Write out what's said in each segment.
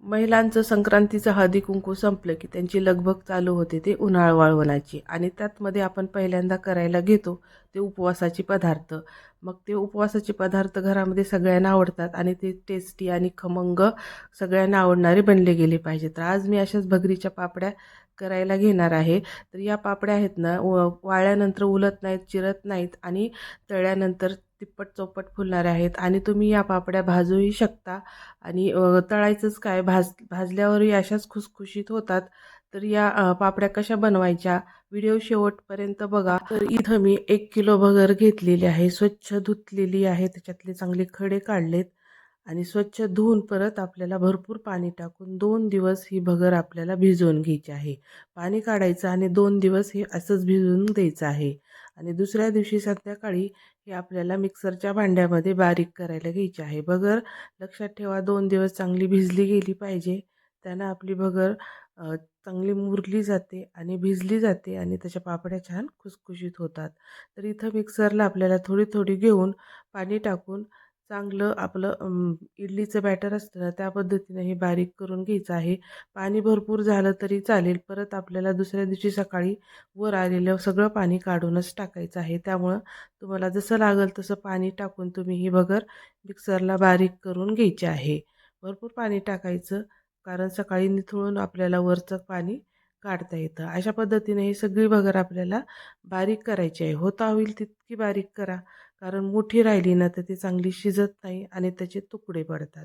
महिलांचं संक्रांतीचं हळदी-कुंकू संपलं की त्यांची लगबग चालू होते ते उन्हाळ वाळवणाची आणि त्यातमध्ये आपण पहिल्यांदा करायला घेतो ते उपवासाचे पदार्थ. मग ते उपवासाचे पदार्थ घरामध्ये सगळ्यांना आवडतात आणि ते टेस्टी आणि खमंग सगळ्यांना आवडणारे बनले गेले पाहिजेत. तर आज मी अशाच भगरीच्या पापड्या करायला घेणार आहे. तर या पापड्या आहेत ना वाळल्यानंतर उलत नाहीत, चिरत नाहीत आणि तळल्यानंतर तिप्पट चौपट फुलणाऱ्या आहेत आणि तुम्ही या पापड्या भाजूही शकता आणि तळायचंच काय भाजल्यावरही अशाच खुसखुशीत होतात. तर या पापड्या कशा बनवायच्या व्हिडिओ शेवटपर्यंत बघा. तर इथं मी 1 किलो भगर घेतलेली आहे, स्वच्छ धुतलेली आहे, त्याच्यातले चांगले खडे काढलेत आणि स्वच्छ धुवून परत आपल्याला भरपूर पाणी टाकून 2 दिवस ही भगर आपल्याला भिजवून घ्यायची आहे. पाणी काढायचं आणि 2 दिवस हे असंच भिजवून द्यायचं आहे आणि दुसऱ्या दिवशी संध्याकाळी हे आपल्याला मिक्सरच्या भांड्यामध्ये बारीक करायला घ्यायची आहे. भगर लक्षात ठेवा 2 दिवस चांगली भिजली गेली पाहिजे. त्यानं आपली भगर चांगली मुरली जाते आणि भिजली जाते आणि त्याच्या पापड्या छान खुसखुशीत होतात. तर इथं मिक्सरला आपल्याला थोडी थोडी घेऊन पाणी टाकून चांगलं आपलं इडलीचं बॅटर असतं ना त्या पद्धतीने हे बारीक करून घ्यायचं आहे. पाणी भरपूर झालं तरी चालेल. परत आपल्याला दुसऱ्या दिवशी सकाळी वर आलेलं सगळं पाणी काढूनच टाकायचं आहे. त्यामुळं तुम्हाला जसं लागेल तसं पाणी टाकून तुम्ही ही भगर मिक्सरला बारीक करून घ्यायची आहे. भरपूर पाणी टाकायचं कारण सकाळी निथळून आपल्याला वरचं पाणी काढता येतं. अशा पद्धतीने ही सगळी भगर आपल्याला बारीक करायची आहे. होता होईल तितकी बारीक करा कारण मोठी राहिली ना तर ती चांगली शिजत नाही आणि त्याचे तुकडे पडतात.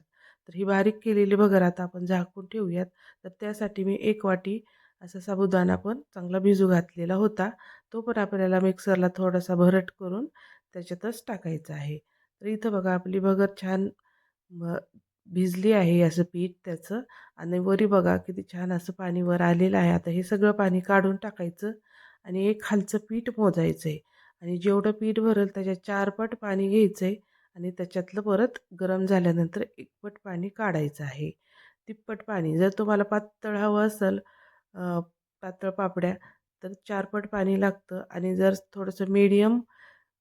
तर ही बारीक केलेली भगर आता आपण झाकून ठेवूयात. तर त्यासाठी मी 1 वाटी असा साबुदाणा पण चांगला भिजू घातलेला होता. तो पण आपल्याला मिक्सरला थोडासा भरट करून त्याच्यातच टाकायचा आहे. तर इथं बघा आपली भगर छान भिजली आहे असं पीठ त्याचं आणि वरी बघा किती छान असं पाणी वर आलेलं आहे. आता हे सगळं पाणी काढून टाकायचं आणि एक खालचं पीठ मोजायचं आहे आणि जेवढं पीठ भरेल त्याच्या 4 पट पाणी घ्यायचं आहे आणि त्याच्यातलं परत गरम झाल्यानंतर 1 पट पाणी काढायचं आहे. तिप्पट पाणी जर तुम्हाला पातळ हवं असेल पातळ पापड्या तर 4 पट पाणी लागतं आणि जर थोडंसं मीडियम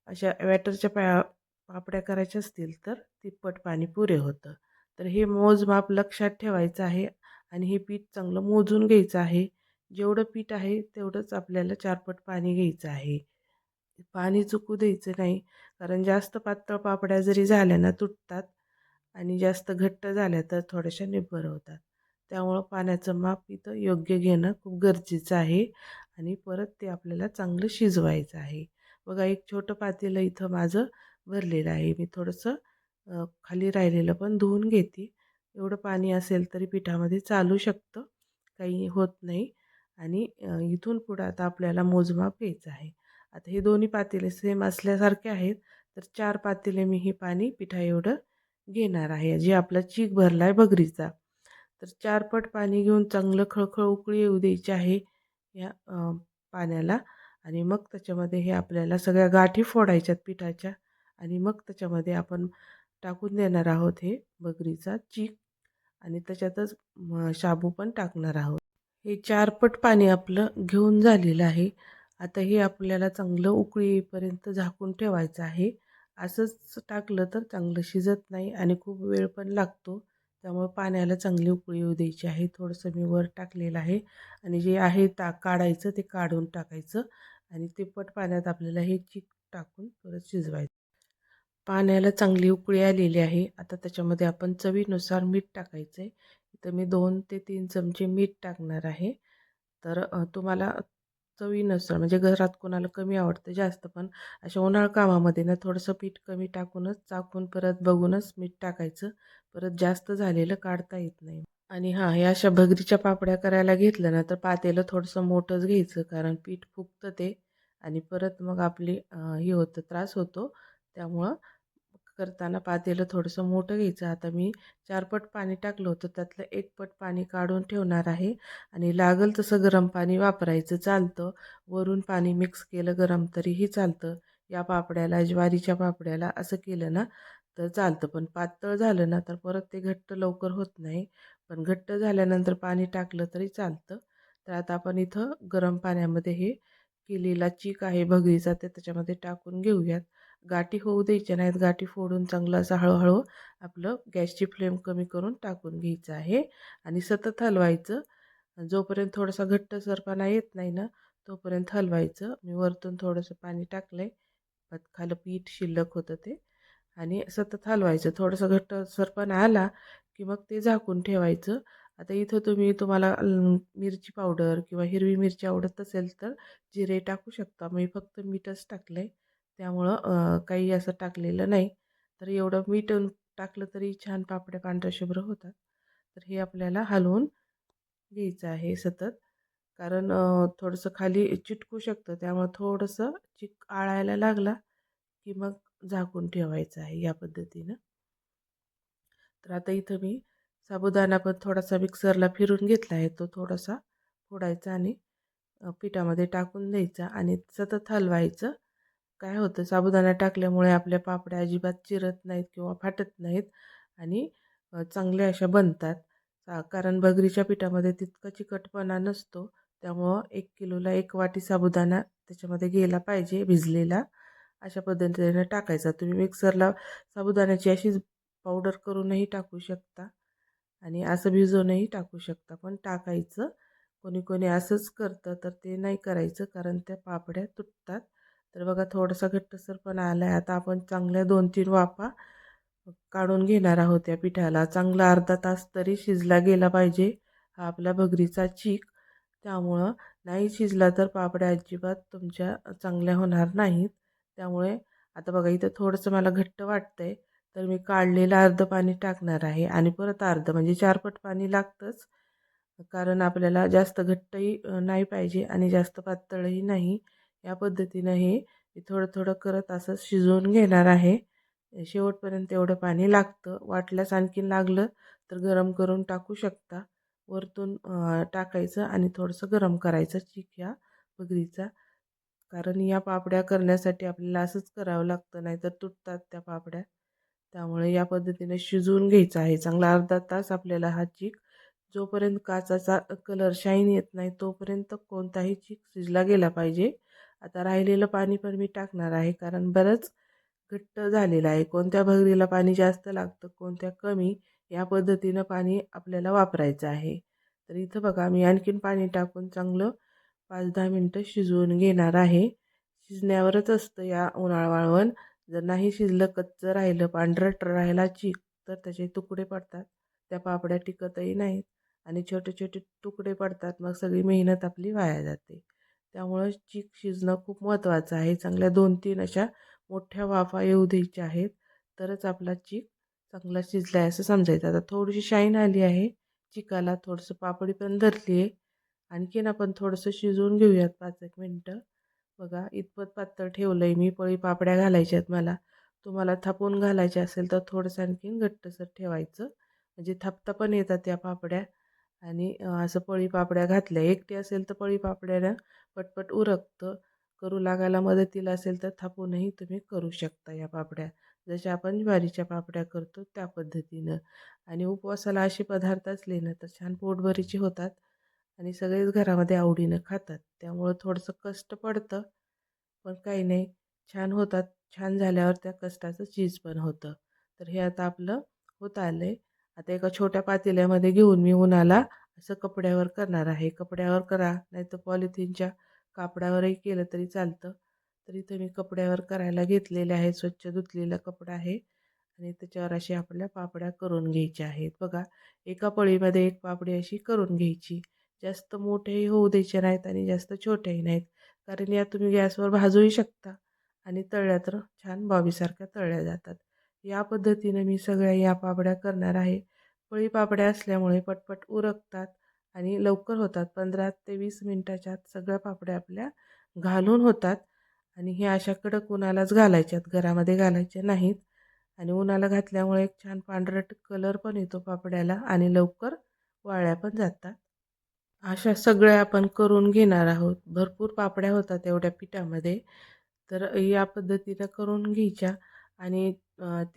अशा बॅटरच्या पापड्या करायच्या असतील तर तिप्पट पाणी पुरे होतं. तर हे मोजमाप लक्षात ठेवायचं आहे आणि हे पीठ चांगलं मोजून घ्यायचं आहे. जेवढं पीठ आहे तेवढंच आपल्याला 4 पट पाणी घ्यायचं आहे. पाणी चुकू द्यायचं नाही कारण जास्त पातळ पापड्या जरी झाल्या ना तुटतात आणि जास्त घट्ट झाल्या तर थोड्याशा निब्बर होतात. त्यामुळं पाण्याचं माप इथं योग्य घेणं खूप गरजेचं आहे आणि परत ते आपल्याला चांगलं शिजवायचं आहे. बघा एक छोटं पातेलं इथं माझं भरलेलं आहे. मी थोडंसं खाली राहिलेलं पण धुवून घेते. एवढं पाणी असेल तरी पिठामध्ये चालू शकतं, काही होत नाही आणि इथून पुढं आता आपल्याला मोजमाप घ्यायचं आहे. आता हे दोन्ही पातेले सेम असल्यासारखे आहेत. तर 4 पातेले मी हे पाणी पिठा एवढं घेणार आहे. जे आपला चीक भरला आहे भगरीचा. तर 4 पट पाणी घेऊन चांगलं खळखळ उकळी येऊ द्यायची आहे या पाण्याला आणि मग त्याच्यामध्ये हे आपल्याला सगळ्या गाठी फोडायच्यात पिठाच्या आणि मग त्याच्यामध्ये आपण टाकून देणार आहोत हे भगरीचा चीक आणि त्याच्यातच शाबू पण टाकणार आहोत. हे 4 पट पाणी आपलं घेऊन झालेलं आहे. आता हे आपल्याला चांगलं उकळी येईपर्यंत झाकून ठेवायचं आहे. असंच टाकलं तर चांगलं शिजत नाही आणि खूप वेळ पण लागतो. त्यामुळं पाण्याला चांगली उकळी येऊ द्यायची आहे. थोडंसं मी वर टाकलेलं आहे आणि जे आहे काढायचं ते काढून टाकायचं आणि तिप्पट पाण्यात आपल्याला हे चीक टाकून परत शिजवायचं. पाण्याला चांगली उकळी आलेली आहे. आता त्याच्यामध्ये आपण चवीनुसार मीठ टाकायचं आहे. इथं मी 2 ते 3 चमचे मीठ टाकणार आहे. तर तुम्हाला चवीनुसार म्हणजे घरात कोणाला कमी आवडतं जास्त पण अशा उन्हाळ कामामध्ये ना थोडंसं पीठ कमी टाकूनच चाकून परत बघूनच मीठ टाकायचं. परत जास्त झालेलं काढता येत नाही. आणि हां, हे अशा भगरीच्या पापड्या करायला घेतलं ना तर पातेलं थोडंसं मोठंच घ्यायचं कारण पीठ फुगतं ते आणि परत मग आपली हे होतं त्रास होतो. त्यामुळं करताना पातेलं थोडंसं मोठं घ्यायचं. आता मी 4 पट पाणी टाकलं होतं त्यातलं 1 पट पाणी काढून ठेवणार आहे आणि लागल तसं गरम पाणी वापरायचं चालतं. वरून पाणी मिक्स केलं गरम तरीही चालतं. या पापड्याला ज्वारीच्या पापड्याला असं केलं ना तर चालतं. पण पातळ झालं ना तर परत ते घट्ट लवकर होत नाही. पण घट्ट झाल्यानंतर पाणी टाकलं तरी चालतं. तर आता आपण इथं गरम पाण्यामध्ये हे केलेला चीक आहे भगरीचा ते त्याच्यामध्ये टाकून घेऊयात गाठी होऊ द्यायच्या नाहीत. गाठी फोडून चांगलं असं हळूहळू आपलं गॅसची फ्लेम कमी करून टाकून घ्यायचं आहे आणि सतत हलवायचं. जोपर्यंत थोडासा घट्टसरपणा येत नाही ना, तोपर्यंत हलवायचं. मी वरतून थोडंसं पाणी टाकलंय, पण खालं पीठ शिल्लक होतं ते आणि सतत हलवायचं. थोडंसं घट्टसरपणा आला की मग ते झाकून ठेवायचं. आता इथं तुम्हाला मिरची पावडर किंवा हिरवी मिरची आवडत असेल तर जिरे टाकू शकता. मी फक्त मीठच टाकलंय, त्यामुळं काही असं टाकलेलं नाही. तर एवढं मीठ टाकलं तरी छान पापड्या पांढऱ्या शुभ्र होतात. तर हे आपल्याला हलवून घ्यायचं आहे सतत, कारण थोडंसं खाली चिटकू शकतं, त्यामुळे थोडंसं आळायला लागला की मग झाकून ठेवायचं आहे या पद्धतीनं. तर आता इथं मी साबुदाणा पण थोडासा मिक्सरला फिरून घेतला आहे. तो थोडासा फोडायचा आणि पिठामध्ये टाकून द्यायचा आणि सतत हलवायचं. काय होतं, साबुदाणा टाकल्यामुळे आपल्या पापड्या अजिबात चिरत नाहीत किंवा फाटत नाहीत आणि चांगल्या अशा बनतात. कारण भगरीच्या पिठामध्ये तितका चिकटपणा नसतो. त्यामुळं 1 किलोला 1 वाटी साबुदाणा त्याच्यामध्ये गेला पाहिजे भिजलेला. अशा पद्धतीने टाकायचा. तुम्ही मिक्सरला साबुदाण्याची अशीच पावडर करूनही टाकू शकता आणि असं भिजवूनही टाकू शकता. पण टाकायचं. कोणी कोणी असंच करतं, तर ते नाही करायचं कारण त्या पापड्या तुटतात. तर बघा थोडासा घट्टसरपणा आला आहे. आता आपण चांगल्या 2-3 वाफा काढून घेणार आहोत या पिठाला. चांगला अर्धा तास तरी शिजला गेला पाहिजे हा आपला भगरीचा चीक. त्यामुळं नाही शिजला तर पापड्या अजिबात तुमच्या चांगल्या होणार नाहीत. त्यामुळे आता बघा इथं थोडंसं मला घट्ट वाटतंय, तर मी काढलेलं अर्धं पाणी टाकणार आहे आणि परत अर्धं, म्हणजे 4 पट पाणी लागतंच. कारण आपल्याला जास्त घट्टही नाही पाहिजे आणि जास्त पातळही नाही. या पद्धतीनं हे मी थोडं थोडं करत असं शिजवून घेणार आहे. शेवटपर्यंत एवढं पाणी लागतं. वाटल्यास आणखीन लागलं तर गरम करून टाकू शकता. वरतून टाकायचं आणि थोडंसं गरम करायचं चीक या भगरीचा. कारण या पापड्या करण्यासाठी आपल्याला असंच करावं लागतं, नाहीतर तुटतात त्या पापड्या. त्यामुळे या पद्धतीने शिजवून घ्यायचा आहे चांगला अर्धा तास आपल्याला हा चीक. जोपर्यंत काचाचा कलर शाईन येत नाही तोपर्यंत कोणताही चीक शिजला गेला पाहिजे. आता राहिलेलं पाणी पण मी टाकणार आहे, कारण बरंच घट्ट झालेलं आहे. कोणत्या भगरीला पाणी जास्त लागतं, कोणत्या कमी, या पद्धतीनं पाणी आपल्याला वापरायचं आहे. तर इथं बघा मी आणखीन पाणी टाकून चांगलं 5-10 मिनटं शिजवून घेणार आहे. शिजण्यावरच असतं या उन्हाळ वाळवण. जर नाही शिजलं, कच्चं राहिलं, पांढरट राहिला चीक, तर त्याचे तुकडे पडतात. त्या पापड्या टिकतही नाहीत आणि छोटे छोटे तुकडे पडतात. मग सगळी मेहनत आपली वाया जाते. त्यामुळं चीक शिजणं खूप महत्त्वाचं आहे. चांगल्या 2-3 अशा मोठ्या वाफा येऊ द्यायच्या आहेत, तरच आपला चीक चांगला शिजला आहे असं समजायचं. आता थोडीशी शाईन आली आहे चिकाला, थोडंसं पापडी पण धरली आहे. आणखीन आपण थोडंसं शिजवून घेऊयात 5-1 मिनटं. बघा इतपत पातळ ठेवलं आहे मी. पळी पापड्या घालायच्या आहेत मला. तुम्हाला थापून घालायच्या असेल तर थोडंसं आणखीन घट्टसर ठेवायचं, म्हणजे थापता पण येतात त्या पापड्या. आणि असं पळी पापड्या घातल्या, एकटी असेल तर पळी पापड्यानं पटपट उरकतं. करू लागायला मदतीला असेल तर थापूनही तुम्ही करू शकता या पापड्या, जशा आपण ज्वारीच्या पापड्या करतो त्या पद्धतीनं. आणि उपवासाला असे पदार्थ असले ना तर छान पोटभरीचे होतात आणि सगळेच घरामध्ये आवडीनं खातात. त्यामुळं थोडंसं कष्ट पडतं, पण काही नाही, छान होतात. छान झाल्यावर त्या कष्टाचं चीज पण होतं. तर हे आता आपलं होत आलं आहे. आता एका छोट्या पातेल्यामध्ये घेऊन मी उन्हाला असं कपड्यावर करणार आहे. कपड्यावर करा, नाहीतर पॉलिथिनच्या कापडावरही केलं तरी चालतं. तर इथे मी कपड्यावर करायला घेतलेले आहे. स्वच्छ धुतलेला कपडा आहे आणि त्याच्यावर अशी आपल्या पापड्या करून घ्यायच्या आहेत. बघा एका पळीमध्ये एक पापडी अशी करून घ्यायची. जास्त मोठेही होऊ द्यायचे नाहीत आणि जास्त छोटेही नाहीत, कारण या तुम्ही गॅसवर भाजूही शकता आणि तळल्या तर छान बॉबीसारख्या तळल्या जातात. या पद्धतीने मी सगळ्या या पापड्या करणार आहे. पळी पापड्या असल्यामुळे पटपट उरकतात आणि लवकर होतात. 15 ते 20 मिनटाच्या आत सगळ्या पापड्या आपल्या घालून होतात. आणि हे अशा कडक उन्हालाच घालायच्यात, घरामध्ये घालायच्या नाहीत. आणि उन्हाला घातल्यामुळे एक छान पांढरट कलर पण येतो पापड्याला आणि लवकर वाळल्या पण जातात. अशा सगळ्या आपण करून घेणार आहोत. भरपूर पापड्या होतात एवढ्या पिठामध्ये. तर या पद्धतीनं करून घ्यायच्या आणि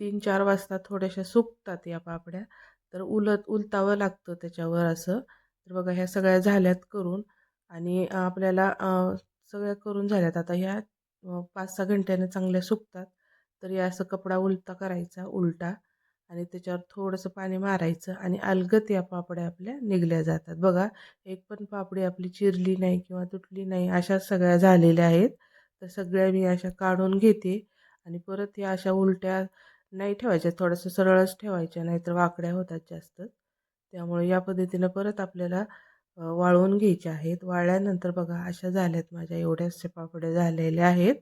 3-4 वाजता थोड्याशा सुकतात या पापड्या. तर उलटावं लागतं त्याच्यावर असं. तर बघा ह्या सगळ्या झाल्यात करून आणि आपल्याला सगळ्या करून झाल्यात. आता ह्या 5-6 घंट्यानं चांगल्या सुकतात. तर हे असं कपडा उलटा करायचा उलटा आणि त्याच्यावर थोडंसं पाणी मारायचं आणि अलगद या पापड्या आपल्या निघल्या जातात. बघा, एक पण पापडी आपली चिरली नाही किंवा तुटली नाही, अशा सगळ्या झालेल्या आहेत. तर सगळ्या मी अशा काढून घेते आणि परत या अशा उलट्या नाही ठेवायच्या, थोडंसं सरळच ठेवायच्या, नाहीतर वाकड्या होतात जास्त. त्यामुळे या पद्धतीनं परत आपल्याला वाळवून घ्यायच्या आहेत. वाळल्यानंतर बघा अशा झाल्यात माझ्या एवढ्याशा पापड्या झालेल्या आहेत.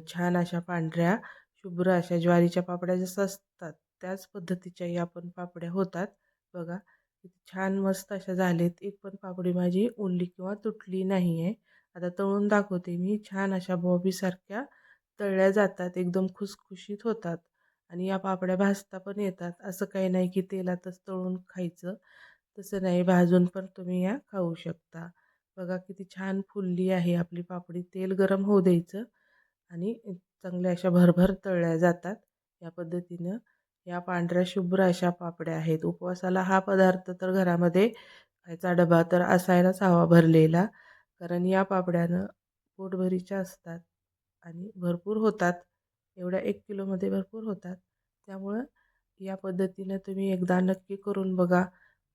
छान अशा पांढऱ्या शुभ्र अशा ज्वारीच्या पापड्या जसं असतात त्याच पद्धतीच्या या पण पापड्या होतात. बघा किती छान मस्त अशा झालेत. एक पण पापडी माझी ओली किंवा तुटली नाही आहे. आता तळून दाखवते मी. छान अशा बॉबीसारख्या तळल्या जातात, एकदम खुसखुशीत होतात आणि या पापड्या भाजता पण येतात. असं काही नाही की तेलातच तळून खायचं, तसं नाही, भाजून पण तुम्ही या खाऊ शकता. बघा किती छान फुलली आहे आपली पापडी. तेल गरम होऊ द्यायचं आणि चांगल्या अशा भरभर तळल्या जातात. या पद्धतीनं या पांढऱ्या शुभ्र अशा पापड्या आहेत. उपवासाला हा पदार्थ तर घरामध्ये खायचा डबा तर असायलाच हवा भरलेला, कारण या पापड्यानं पोटभरीच्या असतात आणि भरपूर होतात. एवढ्या 1 किलोमध्ये भरपूर होतात. त्यामुळं या पद्धतीनं तुम्ही एकदा नक्की करून बघा.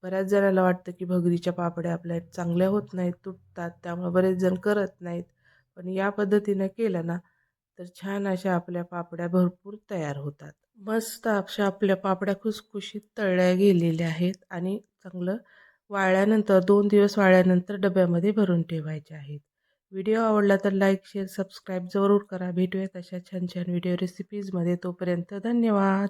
बऱ्याच जणाला वाटतं की भगरीच्या पापड्या आपल्या चांगल्या होत नाहीत, तुटतात, त्यामुळे बरेच जण करत नाहीत. पण या पद्धतीनं केलं ना तर छान अशा आपल्या पापड्या भरपूर तयार होतात. मस्त अशा आपल्या पापड्या खुसखुशीत तळल्या गेलेल्या आहेत आणि चांगलं वाळल्यानंतर 2 दिवस वाळल्यानंतर डब्यामध्ये भरून ठेवायचे आहेत. व्हिडिओ आवडला तर लाईक, शेअर, सबस्क्राईब जरूर करा. भेटूयात अशा छान छान व्हिडिओ रेसिपीजमध्ये. तोपर्यंत धन्यवाद.